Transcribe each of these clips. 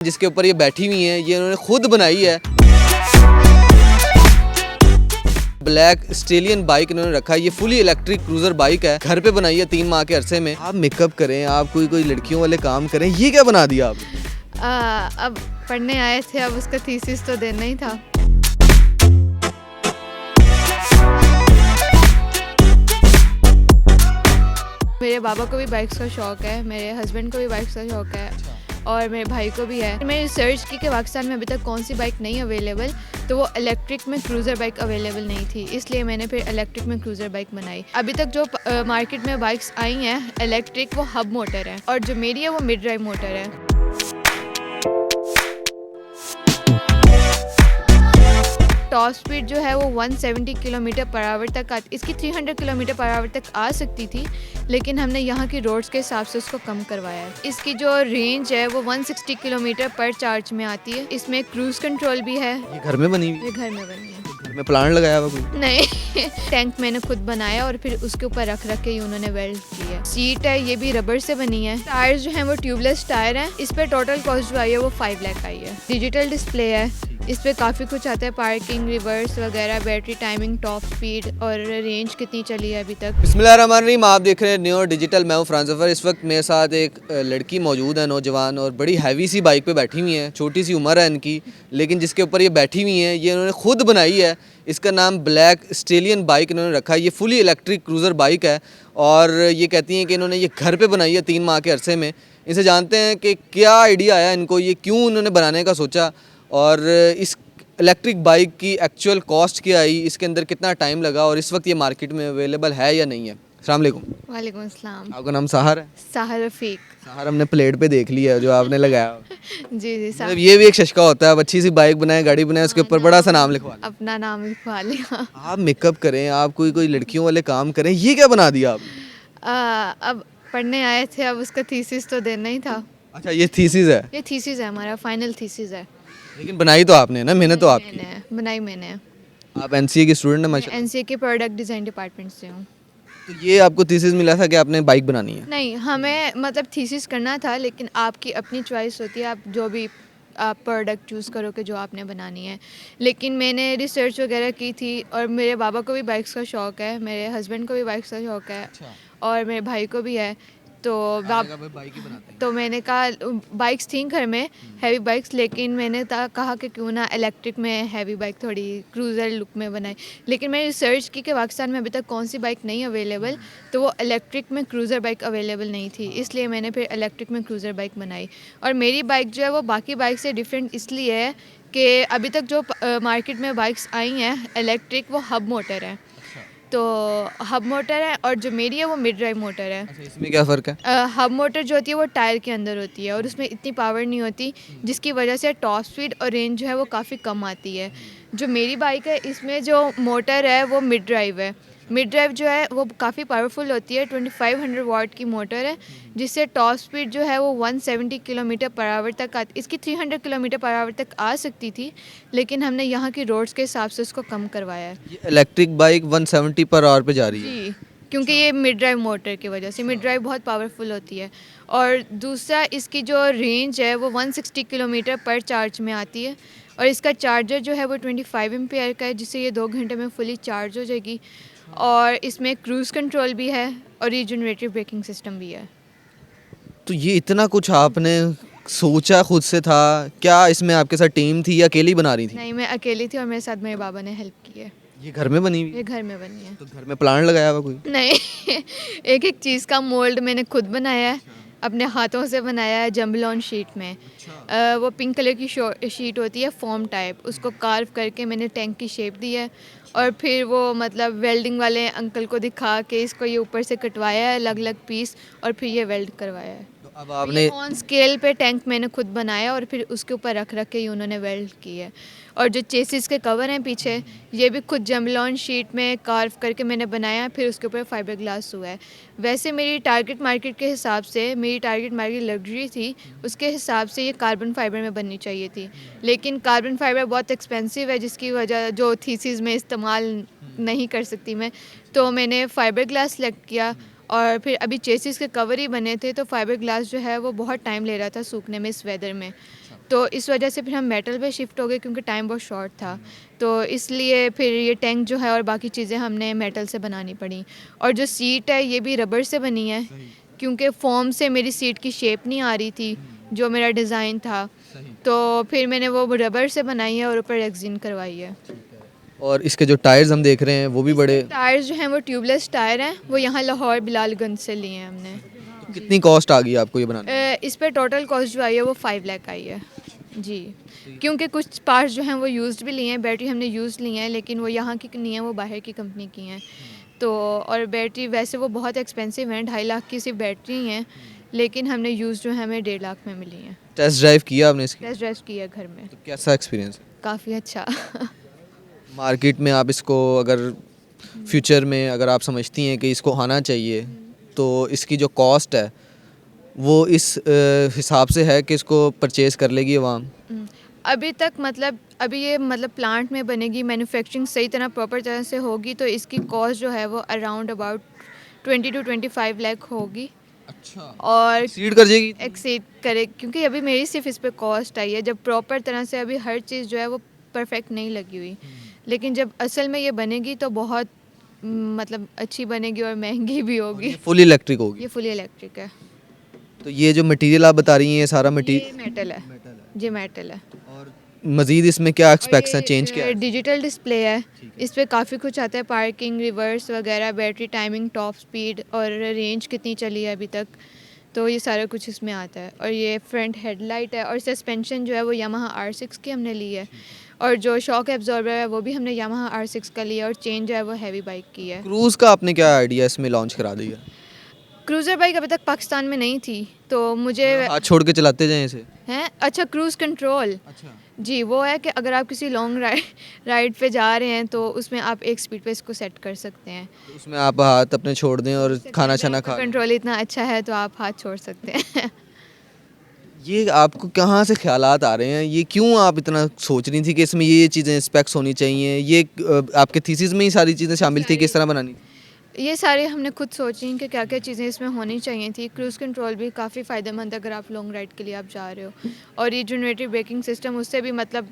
जिसके ऊपर ये बैठी हुई हैं ये इन्होंने खुद बनाई है। ब्लैक स्टेलियन बाइक इन्होंने रखा है, ये फुली इलेक्ट्रिक क्रूजर बाइक है, घर पे बनाई है 3 माह के अरसे में। आप मेकअप करें, आप कोई लड़कियों वाले काम करें, ये क्या बना दिया आप? अब पढ़ने आए थे, अब उसका थीसिस तो देना ही था। मेरे बाबा को भी बाइक्स का शौक है, मेरे हस्बैंड को भी बाइक्स का शौक है और मेरे भाई को भी है। मैंने रिसर्च की कि पाकिस्तान में अभी तक कौन सी बाइक नहीं अवेलेबल, तो वो इलेक्ट्रिक में क्रूज़र बाइक अवेलेबल नहीं थी, इसलिए मैंने फिर इलेक्ट्रिक में क्रूज़र बाइक बनाई। अभी तक जो मार्केट में बाइक्स आई हैं इलेक्ट्रिक, वो हब मोटर है और जो मेरी है वो मिड ड्राइव मोटर है। टॉप स्पीड जो है वो 170 किलोमीटर पर आवर तक आती, इसकी 300 किलोमीटर पर आवर तक आ सकती थी, लेकिन हमने यहाँ की रोड्स के हिसाब से उसको कम करवाया है। इसकी जो रेंज है वो 160 किलोमीटर पर चार्ज में आती है। इसमें क्रूज़ कंट्रोल भी है। ये घर में बनी हुई? ये घर में बनी है। घर में प्लांट लगाया हुआ कोई? नहीं टैंक मैंने खुद बनाया और फिर उसके ऊपर रख के ही उन्होंने वेल्ड की है। सीट है, ये भी रबर से बनी है। टायर जो है वो ट्यूबलेस टायर है। इस पे टोटल कॉस्ट जो आई है वो 5 लाख आई है। डिजिटल डिस्प्ले है, इस पे काफ़ी कुछ आता है, पार्किंग, रिवर्स वगैरह, बैटरी टाइमिंग, टॉप स्पीड और रेंज कितनी चली है अभी तक। बिस्मिल्लाहिर्रहमानिर्रहीम, आप देख रहे हैं न्यू डिजिटल। मैं हूं फ्रांस ज़फ़र। इस वक्त मेरे साथ एक लड़की मौजूद है, नौजवान, और बड़ी हैवी सी बाइक पे बैठी हुई हैं। छोटी सी उम्र है इनकी, लेकिन जिसके ऊपर ये बैठी हुई हैं ये इन्होंने खुद बनाई है। इसका नाम ब्लैक स्टेलियन बाइक इन्होंने रखा है, ये फुली इलेक्ट्रिक क्रूज़र बाइक है और ये कहती हैं कि इन्होंने ये घर पे बनाई है 3 माह के अरसे में। इनसे जानते हैं कि क्या आइडिया आया इनको, ये क्यों उन्होंने बनाने का सोचा और इस इलेक्ट्रिक बाइक की एक्चुअल कॉस्ट क्या आई, इसके अंदर कितना टाइम लगा और इस वक्त ये मार्केट में अवेलेबल है या नहीं है। अस्सलाम वालेकुम। वालेकुम अस्सलाम। आपका नाम साहर है? साहर रफ़ीक। साहर हमने प्लेट पे देख लिया है जो आपने लगाया। जी जी मतलब ये भी एक शशका होता है, अब अच्छी सी बाइक बनाए, गाड़ी बनाए, उसके ऊपर बड़ा सा नाम लिखवा लें। अपना नाम लिखवा लिया। आप मेकअप करें, आप कोई लड़कियों वाले काम करें, ये क्या बना दिया आप? अब पढ़ने आए थे, अब उसका थीसिस तो देना ही था। अच्छा, ये थीसिस है? ये थीसिस है, हमारा फाइनल थीसिस है। लेकिन बनाई तो आपने ना, मेहनत तो आपकी। मैंने बनाई, मैंने। आप एनसीए की स्टूडेंट है माशाल्लाह। एनसीए के प्रोडक्ट डिज़ाइन डिपार्टमेंट से हूँ। तो ये आपको थीसिस मिला था कि आपने बाइक बनानी है? नहीं, हमें मतलब थीसिस करना था, लेकिन आपकी अपनी चॉइस होती है, आप जो भी आप प्रोडक्ट चूज़ करो कि जो आपने बनानी है। लेकिन मैंने रिसर्च वगैरह की थी और मेरे बाबा को भी बाइक्स का शौक है, मेरे हस्बैंड को भी बाइक्स का शौक है और मेरे भाई को भी है। तो बाइक ही बनाते हैं। तो मैंने कहा, बाइक्स थी घर में, हैवी बाइक्स, लेकिन मैंने कहा कि क्यों ना इलेक्ट्रिक में हैवी बाइक थोड़ी क्रूज़र लुक में बनाई। लेकिन मैंने रिसर्च की कि पाकिस्तान में अभी तक कौन सी बाइक नहीं अवेलेबल, तो वो इलेक्ट्रिक में क्रूज़र बाइक अवेलेबल नहीं थी, इसलिए मैंने फिर इलेक्ट्रिक में क्रूज़र बाइक बनाई। और मेरी बाइक जो है वो बाकी बाइक से डिफरेंट इसलिए है कि अभी तक जो मार्केट में बाइक्स आई हैं इलेक्ट्रिक, वो हब मोटर है। तो हब मोटर है और जो मेरी है वो मिड ड्राइव मोटर है। अच्छा, इसमें क्या फ़र्क है? हब मोटर जो होती है वो टायर के अंदर होती है और उसमें इतनी पावर नहीं होती, जिसकी वजह से टॉप स्पीड और रेंज जो है वो काफ़ी कम आती है। जो मेरी बाइक है इसमें जो मोटर है वो मिड ड्राइव है। मिड ड्राइव जो है वो काफ़ी पावरफुल होती है, 2500 वाट की मोटर है, जिससे टॉप स्पीड जो है वो 170 किलोमीटर पर आवर तक आती, इसकी 300 किलोमीटर पर आवर तक आ सकती थी, लेकिन हमने यहाँ की रोड्स के हिसाब से उसको कम करवाया है। ये इलेक्ट्रिक बाइक 170 पर आवर पे जा रही है? जी, क्योंकि ये मिड ड्राइव मोटर की वजह से, मिड ड्राइव बहुत पावरफुल होती है। और दूसरा, इसकी जो रेंज है वो 160 किलोमीटर पर चार्ज में आती है और इसका चार्जर जो है वो 25 एम्पेयर का है, जिससे ये 2 घंटे में फुली चार्ज हो जाएगी। और इसमें क्रूज़ कंट्रोल भी है और रीजनरेटिव ब्रेकिंग सिस्टम भी है। तो ये इतना कुछ आपने सोचा खुद से था क्या? इसमें आपके साथ टीम थी या अकेली बना रही थी? नहीं, मैं अकेली थी और मेरे साथ मेरे बाबा ने हेल्प की है। ये घर में बनी हुई? ये घर में बनी है। तो घर में प्लांट लगाया हुआ कोई? नहीं एक एक चीज़ का मोल्ड मैंने खुद बनाया है, अपने हाथों से बनाया है, जंबल ऑन शीट में। वो पिंक कलर की शीट होती है, फॉर्म टाइप, उसको कार्व करके मैंने टैंक की शेप दी है और फिर वो मतलब वेल्डिंग वाले अंकल को दिखा के इसको ये ऊपर से कटवाया है अलग अलग पीस और फिर ये वेल्ड करवाया है। तो अब आपने ऑन स्केल पे टैंक मैंने खुद बनाया और फिर उसके ऊपर रख के ही उन्होंने वेल्ड की है। और जो चेसिस के कवर हैं पीछे, ये भी खुद जमलॉन शीट में कार्व करके मैंने बनाया, फिर उसके ऊपर फाइबर ग्लास हुआ है। वैसे मेरी टारगेट मार्केट के हिसाब से, मेरी टारगेट मार्केट लग्जरी थी, उसके हिसाब से ये कार्बन फाइबर में बननी चाहिए थी, लेकिन कार्बन फाइबर बहुत एक्सपेंसिव है, जिसकी वजह जो थीसिस में इस्तेमाल नहीं कर सकती मैं, तो मैंने फाइबर ग्लास सेलेक्ट किया। और फिर अभी चेसिस के कवर ही बने थे, तो फाइबर ग्लास जो है वो बहुत टाइम ले रहा था सूखने में इस वेदर में, तो इस वजह से फिर हम मेटल पे शिफ्ट हो गए क्योंकि टाइम बहुत शॉर्ट था। तो इसलिए फिर ये टैंक जो है और बाकी चीज़ें हमने मेटल से बनानी पड़ी। और जो सीट है ये भी रबर से बनी है क्योंकि फोम से मेरी सीट की शेप नहीं आ रही थी जो मेरा डिज़ाइन था। तो फिर मैंने वो रबर से बनाई है और ऊपर रेक्सिन करवाई है। और इसके जो टायर्स हम देख रहे हैं वो भी बड़े, टायर्स जो हैं वो ट्यूबलेस टायर हैं, वो यहाँ लाहौर बिलालगंज से लिए हैं हमने। तो कितनी कॉस्ट आ गई आपको ये बनाने? इस पे टोटल कॉस्ट जो आई है वो 5 लाख आई है जी। क्योंकि कुछ पार्ट्स जो हैं वो यूज्ड भी लिए हैं, बैटरी हमने यूज़ ली हैं लेकिन वो यहाँ की नहीं है, वो बाहर की कंपनी की हैं। तो और बैटरी वैसे वो बहुत एक्सपेंसिव हैं, 2.5 लाख की सिर्फ बैटरी हैं, लेकिन हमने यूज़ जो है हमें 1.5 लाख में मिली हैं। टेस्ट ड्राइव किया आपने इसकी? टेस्ट ड्राइव किया घर में, तो कैसा एक्सपीरियंस है? काफ़ी अच्छा। मार्केट में आप इसको अगर फ्यूचर में अगर आप समझती हैं कि इसको आना चाहिए तो इसकी जो कॉस्ट है वो इस हिसाब से है कि इसको परचेज़ कर लेगी आवाम? अभी तक मतलब अभी ये मतलब प्लांट में बनेगी, मैन्युफैक्चरिंग सही तरह प्रॉपर तरह से होगी तो इसकी कॉस्ट जो है वो अराउंड अबाउट 20 to 25 लाख होगी। अच्छा, और सीड कर जाएगी? एक्सीड करे क्योंकि अभी मेरी सिर्फ इस पे कॉस्ट आई है, जब प्रॉपर तरह से अभी हर चीज़ जो है वो परफेक्ट नहीं लगी हुई, लेकिन जब असल में ये बनेगी तो बहुत मतलब अच्छी बनेगी और महंगी भी होगी। फुल इलेक्ट्रिक होगी? ये फुली इलेक्ट्रिक है। तो ये जो मटेरियल आप बता रही हैं ये सारा ये मटेरियल मेटल है जी, मेटल है। और मज़ीद इसमें क्या एक्सपेक्ट्स हैं, चेंज क्या है? डिजिटल डिस्प्ले है, इस पे काफ़ी कुछ आता है, पार्किंग, रिवर्स वगैरह, बैटरी टाइमिंग, टॉप स्पीड और रेंज कितनी चली है अभी तक, तो ये सारा कुछ इसमें आता है। और ये फ्रंट हेडलाइट है और सस्पेंशन जो है वो यामाहा R6 की हमने ली है और जो शॉक एब्जॉर्बर है वो भी हमने यामाहा R6 का लिया और चेंज जो है वो हैवी बाइक की है। क्रूज़ का आपने क्या आइडिया इसमें लॉन्च करा दिया? क्रूज़र बाइक अभी तक पाकिस्तान में नहीं थी तो मुझे हाथ छोड़ के चलाते जाएं इसे? हैं अच्छा क्रूज़ कंट्रोल अच्छा, जी, वो है कि अगर आप किसी लॉन्ग राइड पे जा रहे हैं तो उसमें आप एक स्पीड पे इसको सेट कर सकते हैं। तो उसमें आप हाथ अपने छोड़ दें और खाना छाना खा लें। कंट्रोल इतना अच्छा है तो आप हाथ छोड़ सकते हैं। ये आपको कहाँ से ख्यालात आ रहे हैं, ये क्यों आप इतना सोच रही थी कि इसमें ये चीज़ें स्पेक्स होनी चाहिए, ये आपके थीसिस में ही सारी चीज़ें शामिल थी कि इस तरह बनानी? ये सारे हमने खुद सोची हैं कि क्या क्या चीज़ें इसमें होनी चाहिए थी। क्रूज़ कंट्रोल भी काफ़ी फ़ायदेमंद है अगर आप लॉन्ग राइड के लिए आप जा रहे हो, और रिजनरेटिव ब्रेकिंग सिस्टम उससे भी मतलब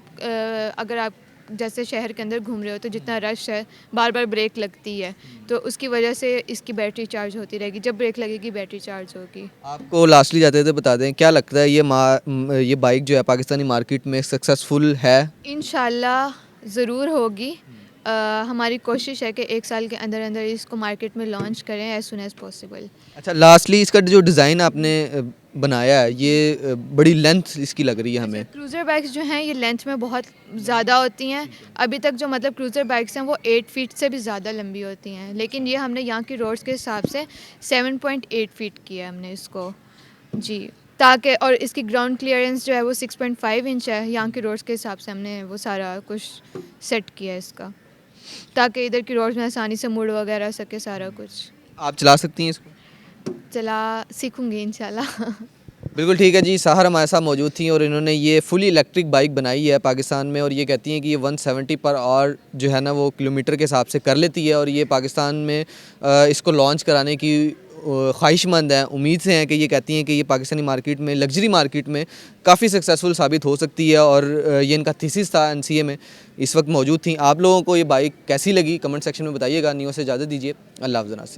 अगर आप जैसे शहर के अंदर घूम रहे हो तो जितना रश है, बार बार ब्रेक लगती है, तो उसकी वजह से इसकी बैटरी चार्ज होती रहेगी, जब ब्रेक लगेगी बैटरी चार्ज होगी। आपको लास्टली जाते थे बता दें, क्या लगता है ये बाइक जो है पाकिस्तानी मार्केट में सक्सेसफुल है? इंशाल्लाह ज़रूर होगी। हमारी कोशिश है कि 1 साल के अंदर अंदर इसको मार्केट में लॉन्च करें एज सुन एज़ पॉसिबल। अच्छा, लास्टली इसका जो डिज़ाइन आपने बनाया है ये बड़ी लेंथ इसकी लग रही है हमें। क्रूज़र बाइक्स जो हैं ये लेंथ में बहुत ज़्यादा होती हैं। अभी तक जो मतलब क्रूज़र बाइक्स हैं वो 8 फीट से भी ज़्यादा लंबी होती हैं, लेकिन ये हमने यहाँ की रोड्स के हिसाब से 7.8 फीट किया है हमने इसको जी, ताकि और इसकी ग्राउंड क्लियरेंस जो है वो 6.5 इंच है। यहाँ की रोड्स के हिसाब से हमने वो सारा कुछ सेट किया है इसका, ताकि इधर की रोड्स में आसानी से मुड़ वगैरह सके सारा कुछ। आप चला सकती हैं इसको? चला सीखूंगी इंशाल्लाह। बिल्कुल ठीक है जी, साहर हमारे साथ मौजूद थी और इन्होंने ये फुली इलेक्ट्रिक बाइक बनाई है पाकिस्तान में, और ये कहती हैं कि ये 170 पर आवर जो है ना वो किलोमीटर के हिसाब से कर लेती है, और ये पाकिस्तान में इसको लॉन्च कराने की ख्वाहिशमंद है, उम्मीद से हैं कि ये कहती हैं कि ये पाकिस्तानी मार्केट में, लग्जरी मार्केट में काफ़ी सक्सेसफुल साबित हो सकती है, और ये इनका थीसिस था NCA में, इस वक्त मौजूद थी। आप लोगों को ये बाइक कैसी लगी कमेंट सेक्शन में बताइएगा। न्यूज़ से इजाज़त दीजिए, अल्लाह हाफ़िज़।